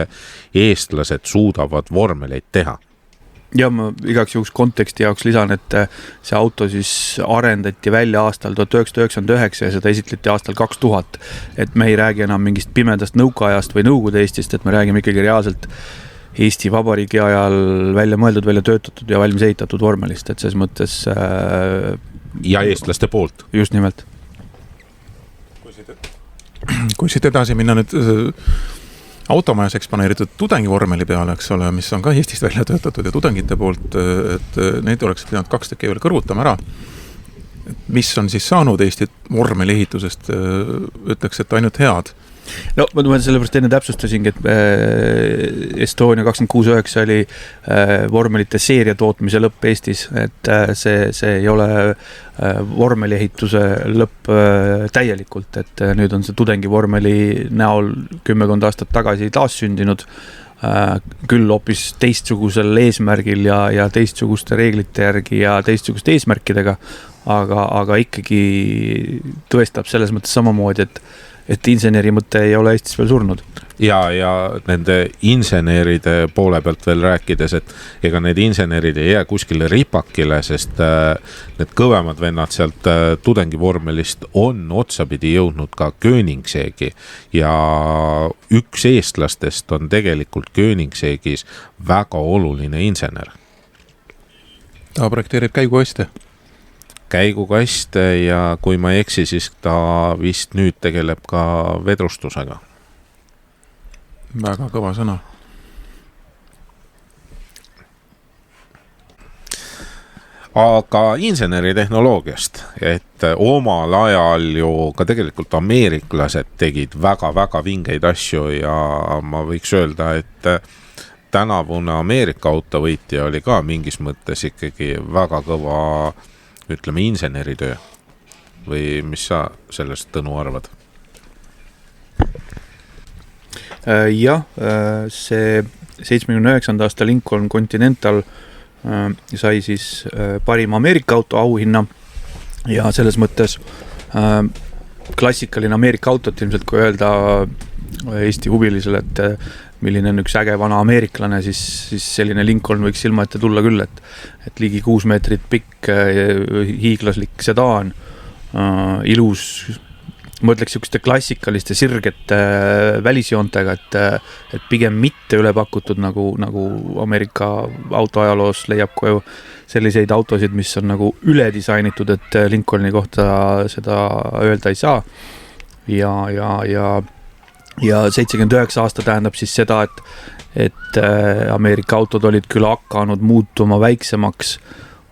eestlased suudavad vormeleid teha. Ja ma igaks juhuks konteksti jaoks lisan, et see auto siis arendati välja aastal 1999 ja seda esitleti aastal 2000. Et me ei räägi enam mingist pimedast nõukaajast või nõukogude Eestist, et me räägime ikkagi reaalselt Eesti Vabariigi ajal välja mõeldud, välja töötatud ja valmis ehitatud vormelist, et ses mõttes ja eestlaste poolt. Just nimelt. Kui siit edasi minna nüüd automajas eksponeeritud tudengivormeli peale, eks ole, mis on ka Eestist välja töötatud ja tudengite poolt, et neid oleks pidanud 2 tükki veel kõrvutama ära. Mis on siis saanud Eesti vormeli ehitusest, ütleks, et ainult head? No ma sellepärast enne täpsustasingi, et Estonia 26.9 oli vormelite seeria tootmise lõpp Eestis, et see ei ole vormeli ehituse lõpp täielikult, et nüüd on see tudengivormeli näol 10 aastat tagasi taassündinud, küll hoopis teistsugusel eesmärgil ja teistsuguste reeglite järgi ja teistsuguste eesmärkidega, aga ikkagi tõestab selles mõttes samamoodi, et inseneri mõte ei ole Eestis veel surnud. ja nende inseneride poole pealt veel rääkides, et ega need insenerid ei jää kuskile ripakile, sest need kõvemad vennad sealt tudengivormelist on otsapidi jõudnud ka Koenigseegi ja üks eestlastest on tegelikult Koenigseegis väga oluline insener. Ta projekteerib käigukaste ja kui ma ei eksi, siis ta vist nüüd tegeleb ka vedrustusega. Väga kõva sõna. Aga inseneritehnoloogiast, et omal ajal ju ka tegelikult ameeriklased tegid väga-väga vingeid asju ja ma võiks öelda, et tänavune Ameerika autovõitja oli ka mingis mõttes ikkagi väga kõva, ütleme, inseneritöö. Või mis sa sellest, Tõnu, arvad? Jah, see 79. aasta Lincoln Continental sai siis parima Ameerika auto auhinna ja selles mõttes klassikaline Ameerika autot ilmselt, kui öelda Eesti huvilisele, et milline on üks äge vana ameeriklane, siis selline Lincoln võiks silma ette tulla küll, et ligi 6 meetrit pikk hiiglaslik sedaan, ilus, ma ütleks sihukeste klassikaliste sirgete välisjoontega, et pigem mitte üle pakutud nagu Ameerika autoajaloos leiab koju selliseid autosid, mis on nagu üle disainitud, et Lincolni kohta seda öelda ei saa. Ja 79 aasta tähendab siis seda, et Ameerika autod olid küll hakanud muutuma väiksemaks,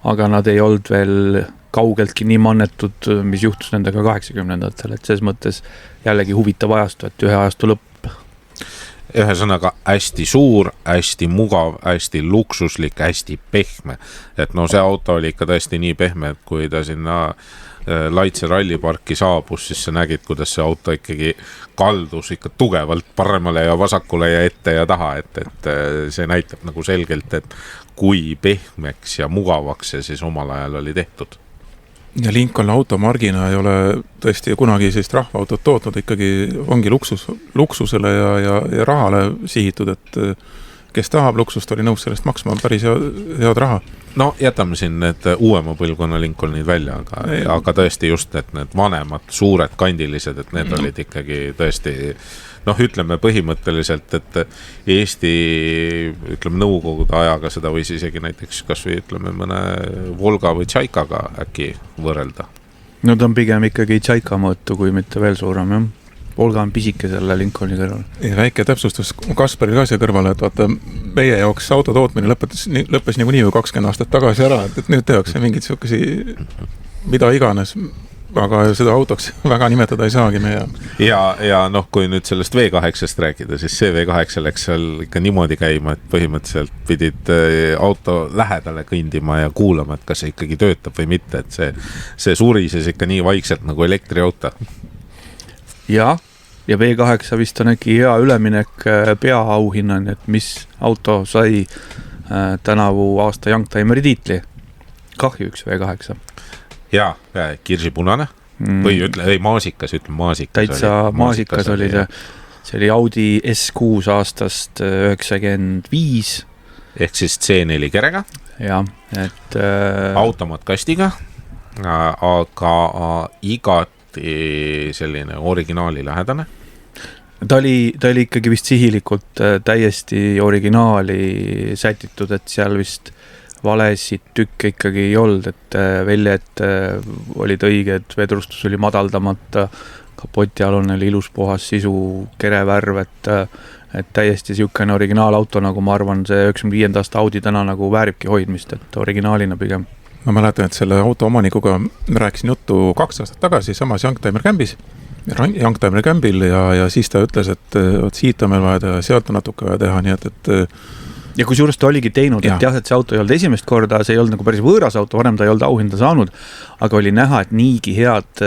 aga nad ei olnud veel kaugeltki nii mannetud, mis juhtus nendega 80-ndatel, et selles mõttes jällegi huvitav ajastu, et ühe ajastu lõpp. Ühesõnaga hästi suur, hästi mugav, hästi luksuslik, hästi pehme. Et no see auto oli ikka tõesti nii pehme, et kui ta sinna Laitse ralliparki saabus, siis sa nägid, kuidas see auto ikkagi kaldus ikka tugevalt paremale ja vasakule ja ette ja taha, et see näitab nagu selgelt, et kui pehmeks ja mugavaks see siis omal ajal oli tehtud. Ja Lincoln automargina ei ole tõesti kunagi sellist rahvaautot tootnud, ikkagi ongi luksusele ja rahale sihitud, et kes tahab luksust, oli nõus sellest maksma päris head raha. No jätame siin need uuema põlvkonna Lincolnid välja, aga tõesti just, et need vanemad, suured, kandilised, et need olid ikkagi tõesti, ütleme põhimõtteliselt, et Eesti, ütleme nõukogude ajaga seda võis isegi näiteks kas või ütleme mõne Volga või Tšaikaga äkki võrrelda. No ta on pigem ikkagi Tšaika mõõtu, kui mitte veel suurem, jah. Volga on pisike selle Lincolni kõrval. Ja väike täpsustus Kasparil ka siia kõrvale, et vaata, meie jaoks auto tootmine lõppes niikuinii ju 20 aastat tagasi ära, et nüüd tehakse mingid sihukesi, mida iganes, aga seda autoks väga nimetada ei saagi meie. Ja kui nüüd sellest V8-st rääkida, siis see V8 läks seal ikka niimoodi käima, et põhimõtteliselt pidid auto lähedale kõndima ja kuulama, et kas see ikkagi töötab või mitte, et see surises ikka nii vaikselt nagu elektriauto. Ja V8 vist on äkki hea üleminek peaauhinnan, et mis auto sai tänavu aasta Youngtimeri tiitli. Kahju üks V8. Ja kirsipunane või maasikas, ütleme maasikas. Täitsa maasikas oli see. See oli Audi S6 aastast 95. Ehk siis C4 kerega. Ja, et automaatkastiga, aga igat selline originaali lähedane. Ta oli ikkagi vist sihilikult täiesti originaali sätitud, et seal vist valesid tükke ikkagi ei olnud, et väljed olid õiged, vedrustus oli madaldamata, kapotialune oli ilus puhas sisu, kerevärv, et täiesti siukene originaalauto, nagu ma arvan, see 95. aasta Audi täna nagu vääribki hoidmist, et originaalina pigem. Ma mäletan, et selle auto omanikuga rääkisin juttu 2 aastat tagasi samas Youngtimer Campil ja siis ta ütles, et siit on meil vaja teha, sealt on natuke vaja teha, nii et ja kui suurest ta oligi teinud, et jah, et see auto ei olnud esimest korda, see ei olnud nagu päris võõras auto, varem ta ei olnud auhinda saanud, aga oli näha, et niigi head,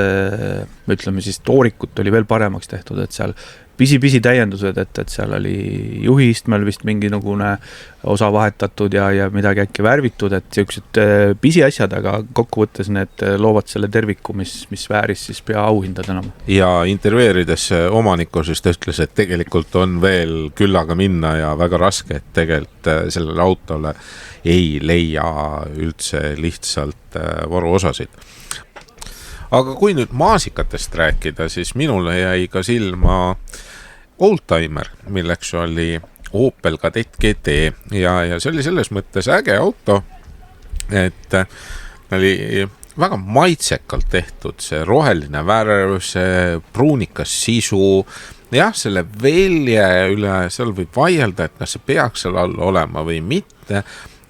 ütleme siis toorikut oli veel paremaks tehtud, et seal pisi täiendused, et seal oli juhiistmel vist mingisugune osa vahetatud ja midagi äkki värvitud, et sellised pisi asjad, aga kokkuvõttes need loovad selle terviku, mis vääris siis pea auhindad enam. Ja intervjueerides omanikku siis ta ütles, et tegelikult on veel küllaga minna ja väga raske, et tegelikult sellele autole ei leia üldse lihtsalt varuosasid. Aga kui nüüd maasikatest rääkida, siis minule jäi ka silma Oldtimer, milleks oli Opel Kadett GT ja see oli selles mõttes äge auto, et oli väga maitsekalt tehtud, see roheline värv, see pruunikas sisu, jah, selle velje üle seal võib vaielda, et kas see peaks seal all olema või mitte,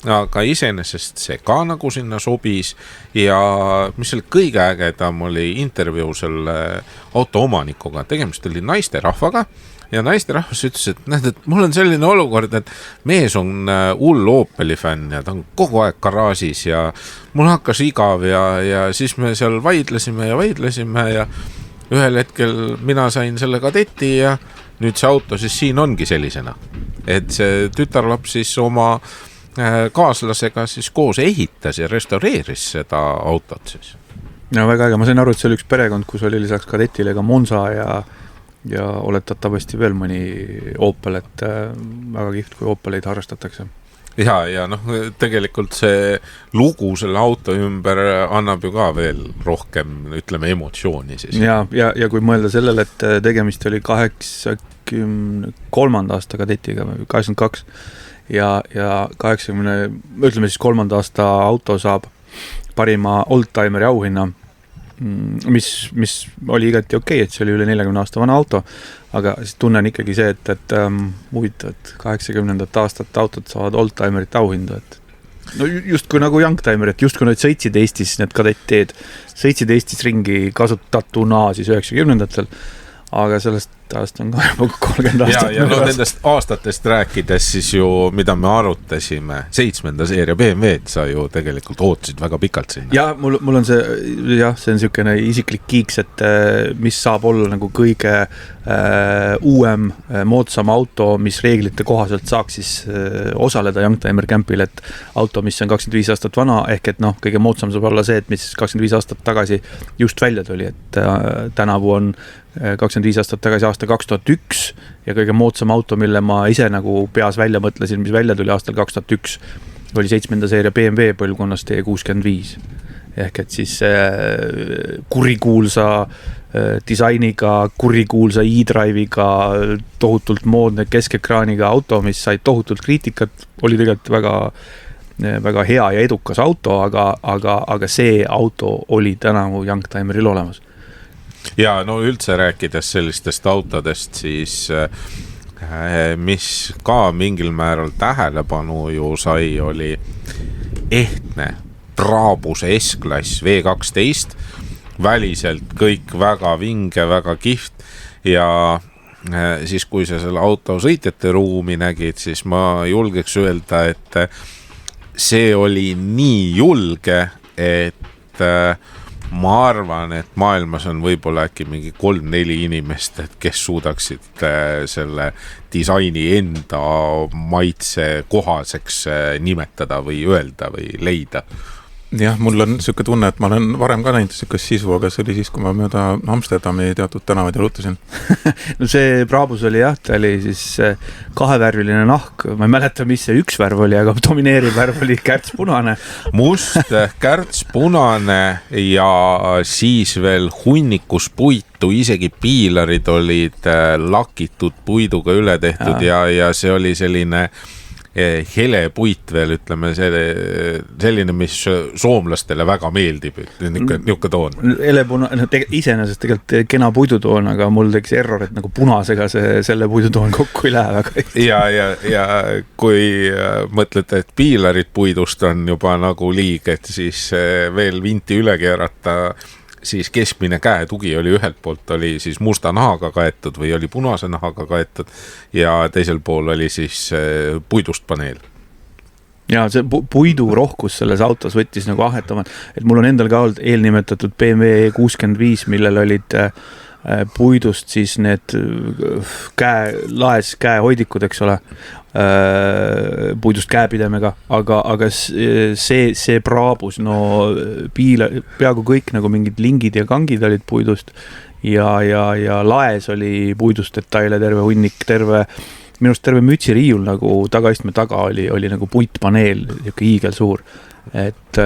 aga iseenesest see ka nagu sinna sobis ja mis oli kõige ägedam oli intervjuu selle auto omanikuga, tegemist oli naisterahvaga ja naisterahvas ütles, et näed, et mul on selline olukord, et mees on hull Opeli fänn ja ta on kogu aeg garaažis ja mul hakkas igav ja siis me seal vaidlesime ja ühel hetkel mina sain selle Kadetti ja nüüd see auto siis siin ongi sellisena, et see tütarlaps siis oma kaaslasega siis koos ehitas ja restaureeris seda autot siis. No väga äge, ma sain aru, et see oli üks perekond, kus oli lisaks Kadettile ka Monza ja oletatavasti veel mõni Opel, et väga kihvt, kui Opeleid harrastatakse. Ja tegelikult see lugu selle auto ümber annab ju ka veel rohkem, ütleme, emotsiooni siis. Ja kui mõelda sellele, et tegemist oli 83. aasta Kadettiga, 82 ja 80, ütleme siis 3. aasta auto saab parima Oldtimeri auhinna, mis oli igati okei, et see oli üle 40 aasta vana auto, aga siis tunnen ikkagi see, et huvitavad 80. aastat autod saavad Oldtimerit auhindu, et no justkui nagu Youngtimer, et justkui need sõitsid Eestis, need Kadetteed, sõitsid Eestis ringi kasutatuna siis 90-ndatel, aga sellest aastast on ka juba 30 aastat. Ja nendest aastatest rääkides siis ju, mida me arutasime, 7. seeria BMW-d sa ju tegelikult ootasid väga pikalt sinna. Ja mul on see on selline isiklik kiiks, et mis saab olla nagu kõige uuem moodsam auto, mis reeglite kohaselt saaks siis osaleda Youngtimer Campil, et auto, mis on 25 aastat vana, ehk et kõige moodsam saab olla see, et mis 25 aastat tagasi just välja tuli, et tänavu on 25 aastat tagasi aasta 2001 ja kõige moodsam auto, mille ma ise nagu peas välja mõtlesin, mis välja tuli aastal 2001, oli 7. seeria BMW põlvkonnast E65. Ehk et siis kurikuulsa disainiga, kurikuulsa e-drive'iga, tohutult moodne keskekraaniga auto, mis sai tohutult kriitikat, oli tegelikult väga hea ja edukas auto, aga see auto oli tänavu Youngtimeril olemas. Ja üldse rääkides sellistest autodest, siis mis ka mingil määral tähelepanu ju sai, oli ehtne Brabuse S-klass V12, väliselt kõik väga vinge, väga kihvt ja siis kui sa selle auto sõitjate ruumi nägid, siis ma julgeks öelda, et see oli nii julge, et ma arvan, et maailmas on võib-olla äkki mingi 3-4 inimest, kes suudaksid selle disaini enda maitse kohaseks nimetada või öelda või leida. Jah, mul on selline tunne, et ma olen varem ka näinud selline sisu, aga see oli siis, kui ma mööda Amsterdami teatud tänavaid jalutasin. No see Brabus oli ta oli siis kahevärviline nahk, ma ei mäleta, mis see üks värv oli, aga domineeriv värv oli kärtspunane. Must, kärtspunane ja siis veel hunnikus puitu, isegi piilarid olid lakitud puiduga üle tehtud ja see oli selline hele puit veel, ütleme, selline, mis soomlastele väga meeldib, niuke toon. Iseenesest tegelikult kena puidutoon, aga mul teeks error, et nagu punasega selle puidutoon kokku ei lähe väga. Ja kui mõtlete, et piilarid puidust on juba nagu liig, et siis veel vinti üle keerata, siis keskmine käetugi oli ühelt poolt oli siis musta nahaga kaetud või oli punase nahaga kaetud ja teisel pool oli siis puidust paneel. Ja see puidu rohkus selles autos võttis nagu ahetama, et mul on endal ka olnud eelnimetatud BMW E65, millel olid puidust siis need laes käehoidikud, eks ole, puidust käepidemega, aga see praabus, no peaaegu kõik nagu mingid lingid ja kangid olid puidust ja laes oli puidust detaile terve hunnik, minust terve mütsiriiul nagu tagaistme taga oli nagu puitpaneel, niisugune hiigel suur. Et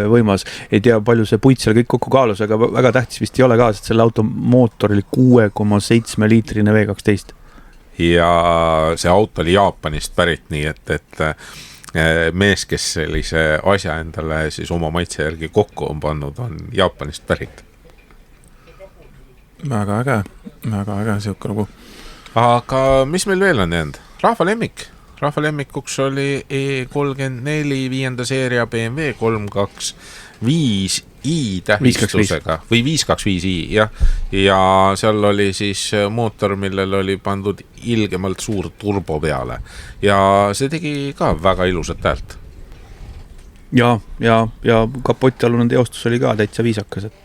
võimas, ei tea palju see puit seal kõik kokku kaalus, aga väga tähtis vist ei ole ka, sest selle auto mootor oli 6,7 liitrine V12. Ja see auto oli Jaapanist pärit, nii et mees, kes sellise asja endale siis oma maitse järgi kokku on pannud, on Jaapanist pärit. Väga äge siuke lugu. Aga mis meil veel on jäänud? Rahvalemmikuks oli E34 5. seeria BMW 325i tähistusega või 525i, jah. Ja seal oli siis mootor, millel oli pandud ilgemalt suur turbo peale ja see tegi ka väga ilusat häält. Ja kapottialune teostus oli ka täitsa viisakas, et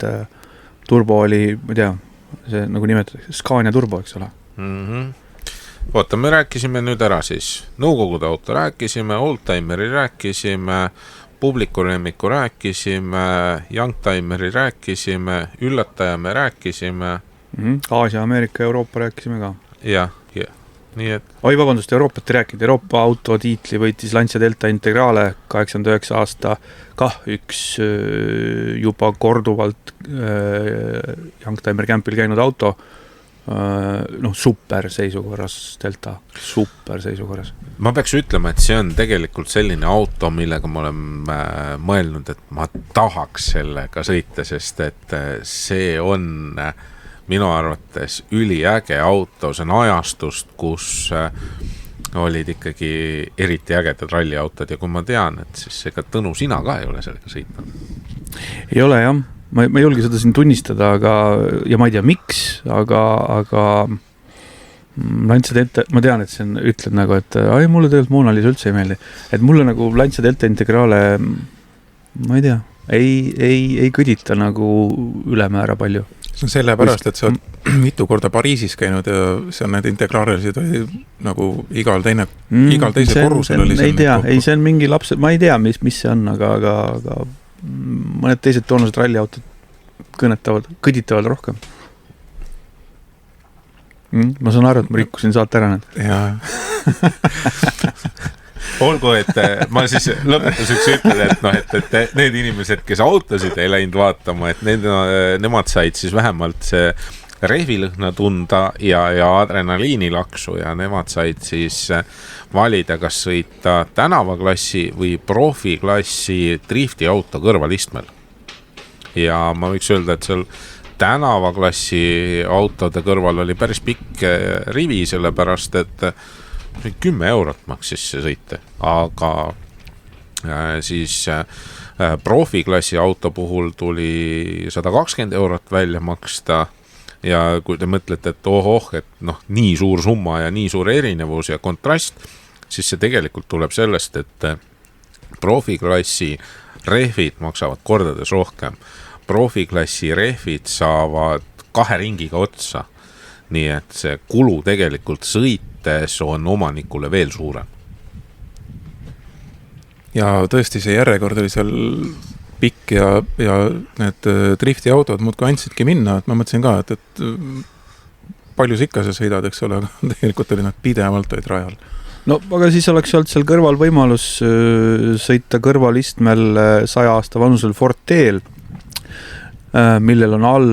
turbo oli, ma ei tea, see nagu nimetatakse Scania turbo, eks ole. Oota, me rääkisime nüüd ära siis Nõukogude auto rääkisime, Oldtimeri rääkisime, Publiku lemmiku rääkisime, Youngtimeri rääkisime, Üllataja me rääkisime. Aasia, Ameerika, Euroopa rääkisime ka. Jah, nii et... Oi, vabandust, Euroopat ei rääkinud. Euroopa auto tiitli võitis Lancia Delta Integrale 89 aasta kah üks juba korduvalt Youngtimer Campil käinud auto. Super seisukorras Delta, super seisukorras. Ma peaks ütlema, et see on tegelikult selline auto, millega ma olen mõelnud, et ma tahaks sellega sõita, sest et see on minu arvates üliäge auto, see on ajastust, kus olid ikkagi eriti ägedad ralliautod ja kui ma tean, et siis ega Tõnu, sina ka ei ole sellega sõitnud. Ei ole jah. Ma ei julge seda siin tunnistada, ja ma ei tea miks, aga Lancia Delta, ma tean, et siin ütled nagu, et mulle tegelikult Mona Lisa üldse ei meeldi. Et mulle nagu Lancia Delta Integrale, ma ei tea, ei kõdita nagu ülemäära palju. See on sellepärast, et sa oled mitu korda Pariisis käinud ja seal need integraalesid oli nagu igal teise korrusel oli seal. Ei tea, see on mingi laps, ma ei tea, mis see on, aga mõned teised toonused ralliautod kõditavad rohkem. Ma saan aru, et ma rikkusin saate ära need. Jaa. Olgu, et ma siis lõpetuseks ütlen, et need inimesed, kes autosid ei läinud vaatama, et nemad said siis vähemalt see rehvilõhna tunda ja adrenaliinilaksu ja nemad said siis valida, kas sõita tänavaklassi või profiklassi driftiauto kõrvalistmel. Ja ma võiks öelda, et seal tänavaklassi autode kõrval oli päris pikk rivi, sellepärast et 10 eurot maksis see sõite, aga siis profiklassi auto puhul tuli 120 eurot välja maksta. Ja kui te mõtlete, et et nii suur summa ja nii suur erinevus ja kontrast, siis see tegelikult tuleb sellest, et profiklassi rehvid maksavad kordades rohkem. Profiklassi rehvid saavad 2 ringiga otsa, nii et see kulu tegelikult sõites on omanikule veel suurem. Ja tõesti see järjekord oli seal pikk ja need drifti autod muudkui andsidki minna, et ma mõtlesin ka, et palju sa ikka sa sõidad, eks ole, aga tegelikult oli nad pidevalt olid rajal. No, aga siis oleks olnud seal kõrval võimalus sõita kõrvalistmel 100 aasta vanusel Ford T-l, millel on all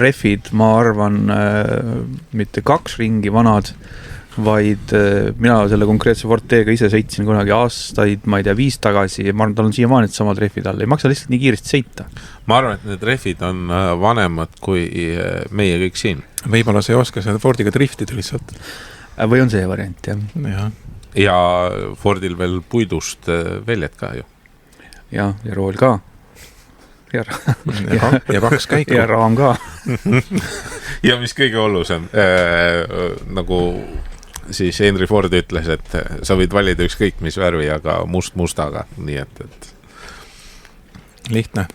refid, ma arvan, mitte 2 ringi vanad, vaid mina selle konkreetse Ford T-ga ise sõitsin kunagi aastaid, ma ei tea, 5 tagasi ja ma arvan, tal on siiamaani samad refid all, ei maksa lihtsalt nii kiiresti sõita. Ma arvan, et need refid on vanemad kui meie kõik siin. Võib-olla see ei oska seda Fordiga driftida lihtsalt. Või on see variant, jah. Ja Fordil veel puidust väljad ka ju. Ja rool ka. Ja 2 käiku. Ja raam ka. Ja mis kõige olusem, nagu siis Henry Ford ütles, et sa võid valida ükskõik mis värvi, aga must mustaga, nii et... Lihtne.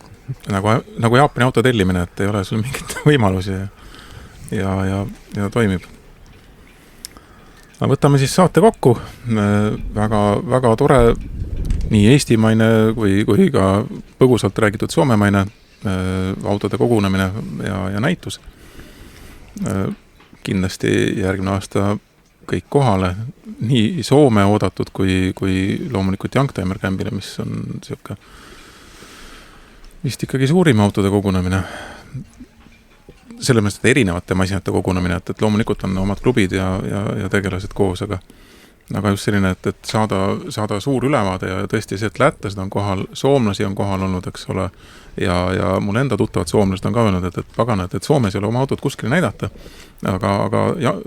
nagu Jaapani auto tellimine, et ei ole sul mingit võimalusi ja toimib. Võtame siis saate kokku. Väga, väga tore nii eestimaine kui ka põgusalt räägitud soomemaine autode kogunemine ja näitus. Kindlasti järgmine aasta kõik kohale, nii Soome oodatud kui loomulikult Youngtimer Campile, mis on siuke vist ikkagi suurim autode kogunemine. Selles mõttes, et erinevate masinate kogunemine, et loomulikult on omad klubid ja tegelased koos, aga just selline, et saada suur ülevaade ja tõesti see, et lätlased on kohal, soomlasi on kohal olnud, eks ole, ja mul enda tuttavad soomlased on ka öelnud, et pagana, et Soomes ei ole oma autot kuskil näidata, aga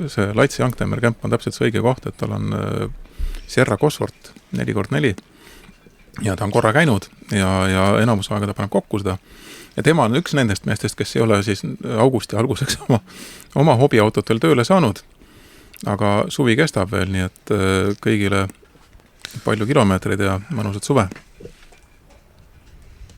see Laitse Youngtimer Camp on täpselt see õige koht, et tal on Sierra Cosworth 4x4 ja ta on korra käinud ja enamus aega ta paneb kokku seda. Ja tema on üks nendest meestest, kes ei ole siis augusti alguseks oma hobiautot veel tööle saanud, aga suvi kestab veel, nii et kõigile palju kilomeetreid ja mõnusat suve.